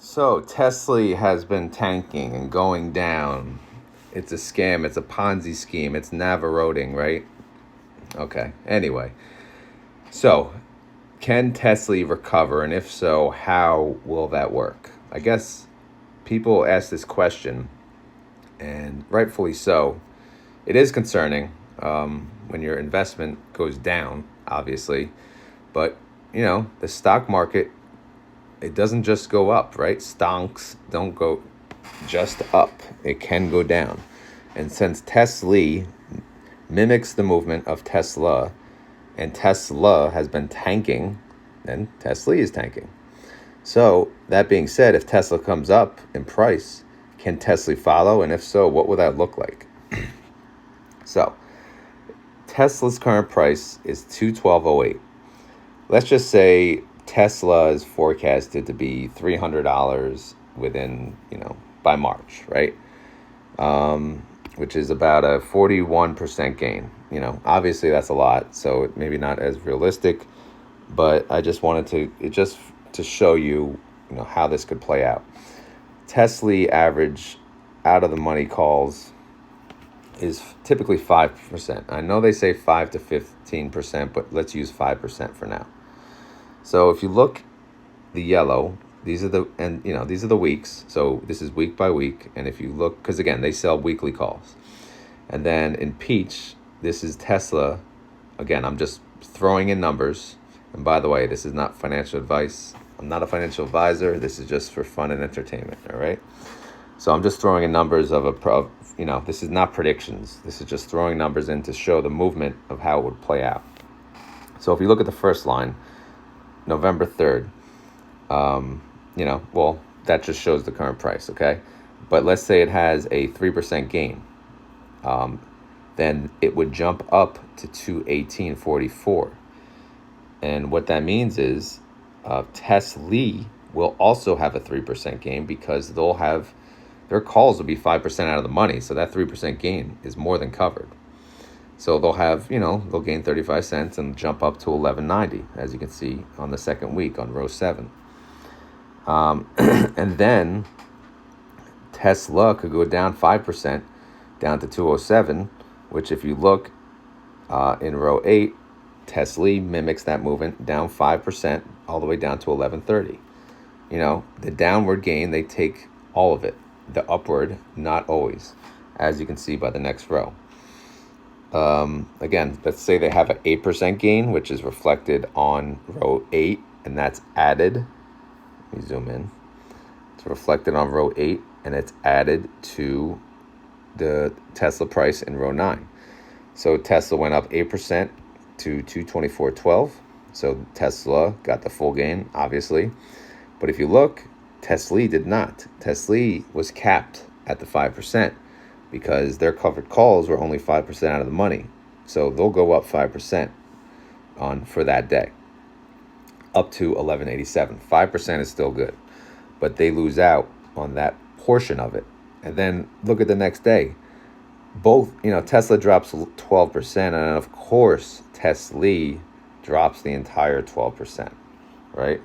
So TSLY has been tanking and going down. It's a scam. It's a Ponzi scheme. It's Navarroding, right? Okay. Anyway, so can TSLY recover, and if so, how will that work? I guess people ask this question, and rightfully so. It is concerning when your investment goes down, obviously, but the stock market, it doesn't just go up, right? Stonks don't go just up. It can go down. And since TSLY mimics the movement of Tesla, and Tesla has been tanking, then TSLY is tanking. So that being said, if Tesla comes up in price, can TSLY follow? And if so, what will that look like? So Tesla's current price is $212.08. Let's just say Tesla is forecasted to be $300 within, by March, right? Which is about a 41% gain. Obviously that's a lot, so maybe not as realistic, but I just wanted to show you, how this could play out. TSLY average out of the money calls is typically 5%. I know they say 5 to 15%, but let's use 5% for now. So if you look, the yellow, these are the weeks. So this is week by week. And if you look, because again, they sell weekly calls. And then in peach, this is Tesla. Again, I'm just throwing in numbers. And by the way, this is not financial advice. I'm not a financial advisor. This is just for fun and entertainment. All right. So I'm just throwing in numbers this is not predictions. This is just throwing numbers in to show the movement of how it would play out. So if you look at the first line, November 3rd, that just shows the current price, okay? But let's say it has a 3% gain. Then it would jump up to 218.44. And what that means is TSLY will also have a 3% gain because their calls will be 5% out of the money. So that 3% gain is more than covered. So they'll gain 35 cents and jump up to 11.90, as you can see on the second week on row 7. And then Tesla could go down 5%, down to 207, which if you look in row 8, TSLY mimics that movement, down 5%, all the way down to 11.30. The downward gain, they take all of it. The upward, not always, as you can see by the next row. Again, let's say they have an 8% gain, which is reflected on row 8, and that's added. Let me zoom in. It's reflected on row 8, and it's added to the Tesla price in row 9. So Tesla went up 8% to 224.12. So Tesla got the full gain, obviously. But if you look, TSLY did not. TSLY was capped at the 5%. Because their covered calls were only 5% out of the money. So they'll go up 5% for that day, up to 11.87. 5% is still good, but they lose out on that portion of it. And then look at the next day. Tesla drops 12%, and of course, TSLY drops the entire 12%, right?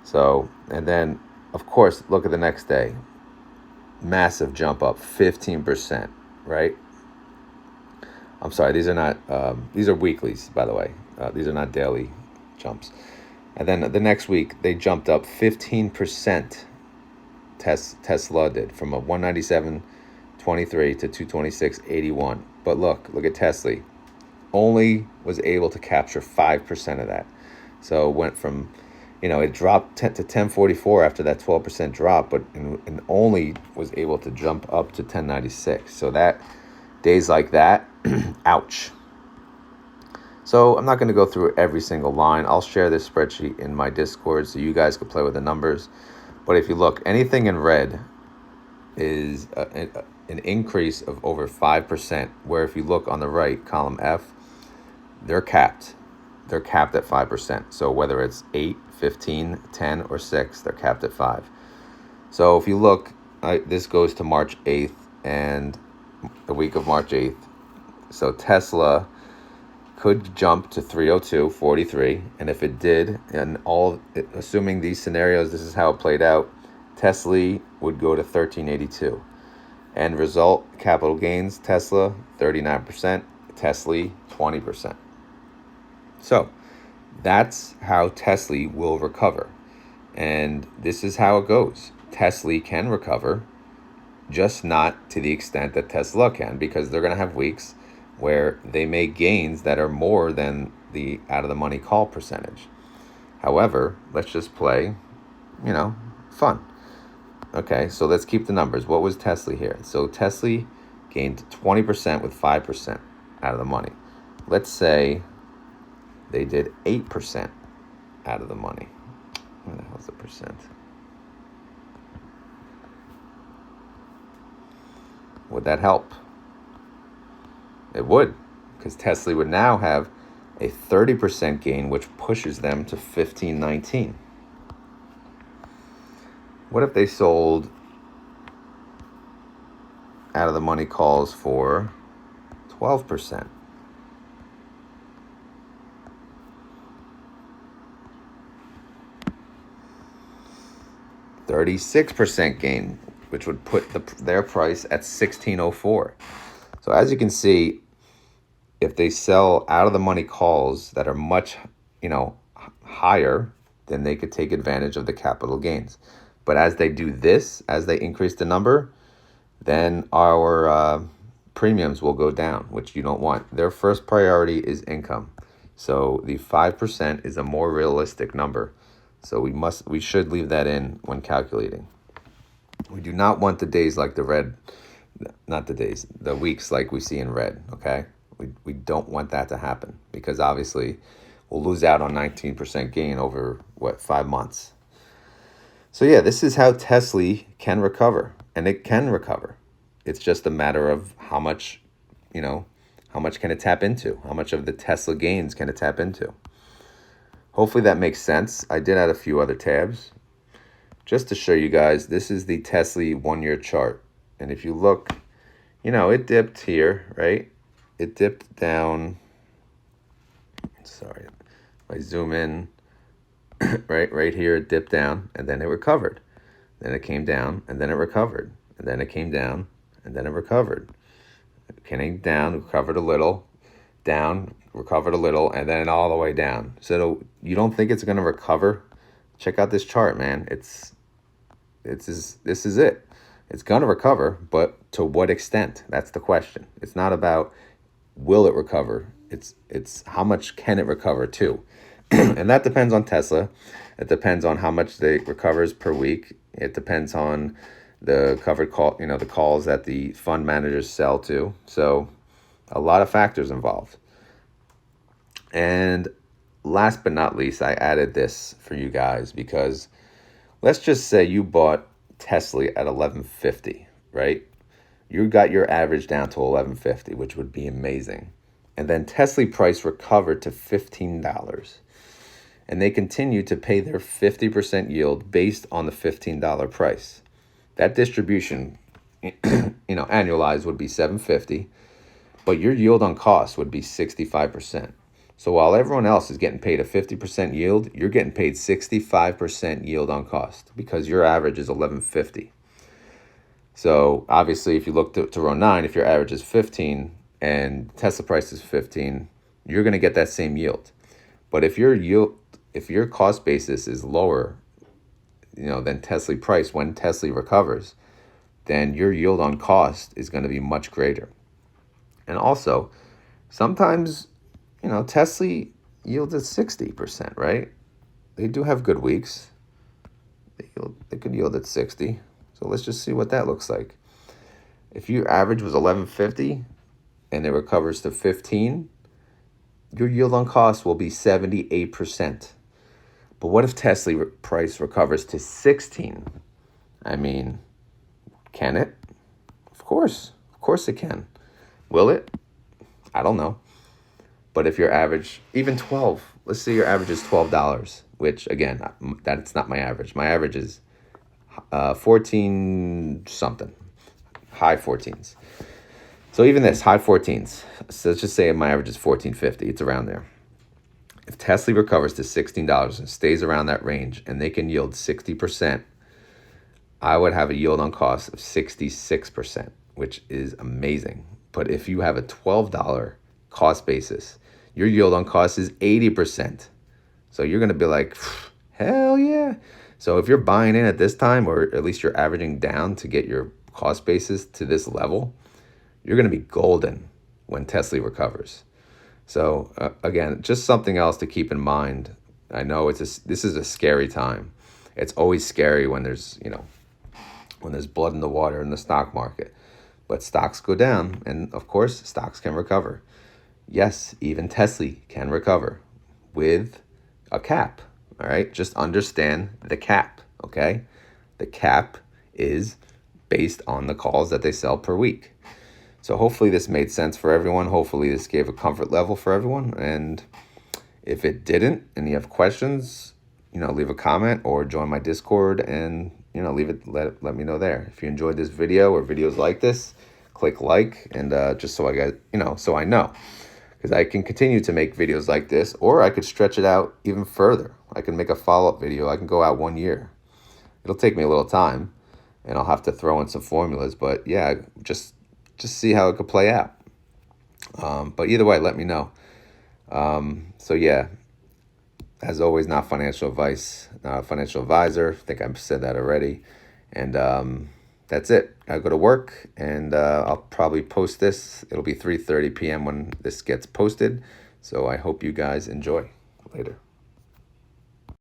So, and then, of course, look at the next day. Massive jump up, 15%, right? I'm sorry, these are weeklies, by the way. These are not daily jumps. And then the next week, they jumped up 15%. Tesla did, from a 197.23 to 226.81. But look at TSLY. Only was able to capture 5% of that. So it went from it dropped to 10.44 after that 12% drop, but and only was able to jump up to 10.96. So that days like that, ouch. So I'm not going to go through every single line. I'll share this spreadsheet in my Discord so you guys can play with the numbers. But if you look, anything in red is an increase of over 5%, where if you look on the right, column F, they're capped. They're capped at 5%. So whether it's 8, 15, 10, or 6, they're capped at 5. So if you look, this goes to March 8th and the week of March 8th. So Tesla could jump to 302.43. And if it did, and assuming these scenarios, this is how it played out, TSLY would go to 1382. End result, capital gains, Tesla 39%, TSLY 20%. So that's how TSLY will recover. And this is how it goes. TSLY can recover, just not to the extent that Tesla can, because they're going to have weeks where they make gains that are more than the out of the money call percentage. However, let's just play, fun. Okay, so let's keep the numbers. What was TSLY here? So TSLY gained 20% with 5% out of the money. Let's say they did 8% out of the money. Where the hell's the percent? Would that help? It would, because TSLY would now have a 30% gain, which pushes them to 15.19. What if they sold out of the money calls for 12%? $36 gain, which would put their price at 1604. So as you can see, if they sell out of the money calls that are much, higher, then they could take advantage of the capital gains. But as they do this, as they increase the number, then our premiums will go down, which you don't want. Their first priority is income. So the 5% is a more realistic number. So we should leave that in when calculating. We do not want the days like the weeks like we see in red, okay? We don't want that to happen, because obviously we'll lose out on 19% gain over, 5 months. So yeah, this is how TSLY can recover, and it can recover. It's just a matter of how much can it tap into? How much of the Tesla gains can it tap into? Hopefully that makes sense. I did add a few other tabs just to show you guys. This is the TSLY 1-year chart. And if you look, it dipped here, right? It dipped down. Sorry, if I zoom in, right here, it dipped down, and then it recovered. Then it came down, and then it recovered. And then it came down, and then it recovered. It came down, recovered a little, down, recovered a little, and then all the way down. So you don't think it's going to recover? Check out this chart, man. This is it. It's going to recover, but to what extent? That's the question. It's not about will it recover. It's how much can it recover to? And that depends on Tesla. It depends on how much they recovers per week. It depends on the covered call, the calls that the fund managers sell to. So a lot of factors involved. And last but not least, I added this for you guys because let's just say you bought TSLY at 1150, right? You got your average down to 1150, which would be amazing. And then TSLY price recovered to $15. And they continue to pay their 50% yield based on the $15 price. That distribution, annualized would be $750, but your yield on cost would be 65%. So while everyone else is getting paid a 50% yield, you're getting paid 65% yield on cost because your average is $11.50. So obviously, if you look to row 9, if your average is 15 and Tesla price is 15, you're going to get that same yield. But if your cost basis is lower, than TSLY price when TSLY recovers, then your yield on cost is going to be much greater. And also, sometimes, TSLY yields at 60%, right? They do have good weeks. They could yield at 60. So let's just see what that looks like. If your average was 1150 and it recovers to 15, your yield on cost will be 78%. But what if TSLY price recovers to 16? I mean, can it? Of course it can. Will it? I don't know. But if your average, even 12, let's say your average is $12, which again, that's not my average. My average is 14 something, high 14s. So even this, high 14s. So let's just say my average is 14.50. It's around there. If TSLY recovers to $16 and stays around that range and they can yield 60%, I would have a yield on cost of 66%, which is amazing. But if you have a $12 cost basis, your yield on cost is 80%. So you're going to be like, hell yeah. So if you're buying in at this time, or at least you're averaging down to get your cost basis to this level, you're going to be golden when TSLY recovers. So again, just something else to keep in mind. I know this is a scary time. It's always scary when there's blood in the water in the stock market. But stocks go down, and of course, stocks can recover. Yes, even TSLY can recover with a cap. All right, just understand the cap. Okay, the cap is based on the calls that they sell per week. So hopefully this made sense for everyone. Hopefully this gave a comfort level for everyone. And if it didn't, and you have questions, leave a comment or join my Discord, and let me know there. If you enjoyed this video or videos like this, click like, and just so I get so I know, because I can continue to make videos like this, or I could stretch it out even further. I can make a follow-up video. I can go out 1 year. It'll take me a little time, and I'll have to throw in some formulas, but yeah, just see how it could play out. But either way, let me know. So yeah, as always, not financial advice, not a financial advisor. I think I've said that already. And that's it. I go to work, and I'll probably post this. It'll be 3:30 p.m. when this gets posted. So I hope you guys enjoy. Later.